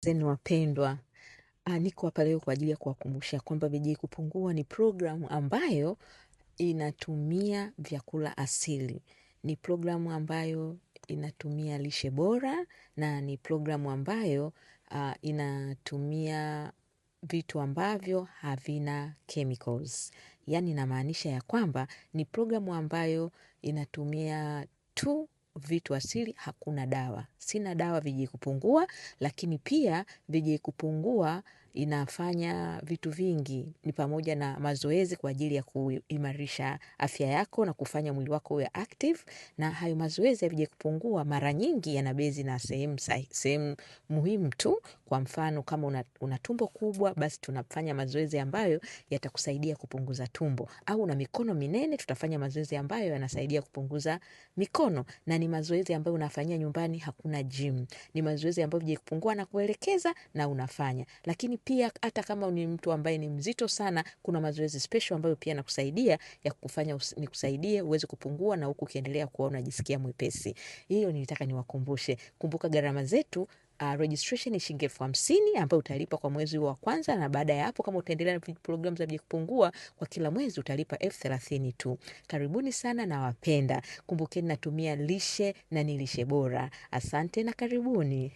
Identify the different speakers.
Speaker 1: Zenu wapendwa, niko hapa leo kwa ajili ya kuwakumbusha kwamba BJ Kupungua ni programu ambayo inatumia vyakula asili. Ni programu ambayo inatumia lishe bora na ni programu ambayo inatumia vitu ambavyo havina chemicals. Yani inamaanisha ya kwamba ni programu ambayo inatumia tu vitu asili, hakuna dawa. Sina dawa BJ Kupungua, lakini pia BJ Kupungua inafanya vitu vingi. Ni pamoja na mazoezi kwa ajili ya kuimarisha afya yako na kufanya mwili wako uwe active. Na hayo mazoezi ya BJ Kupungua mara nyingi yanabezi na sehemu muhimu tu. Kwa mfano kama una tumbo kubwa, basi tunafanya mazoezi ambayo yatakusaidia kupunguza tumbo. Au una mikono minene, tutafanya mazoezi ambayo yanasaidia kupunguza mikono. Na ni mazoezi ambayo unafanyia nyumbani, hakuna gym. Ni mazoezi ambayo BJ Kupungua na kuelekeza na unafanya. Lakini pia hata kama ni mtu ambaye ni mzito sana, kuna mazoezi special ambayo pia nakusaidia ya kufanya nikusaidie uweze kupungua na huku ukiendelea kuwa unajisikia mwepesi. Hiyo nilitaka niwakumbushe. Kumbuka gharama zetu, registration ni shilingi 50,000 ambayo utalipa kwa mwezi wa kwanza, na baada ya hapo kama utaendelea na programu za BJ Kupungua kwa kila mwezi utalipa 30,000 tu. Karibuni sana na wapenda. Kumbukeni natumia lishe na ni lishe bora. Asante na karibuni.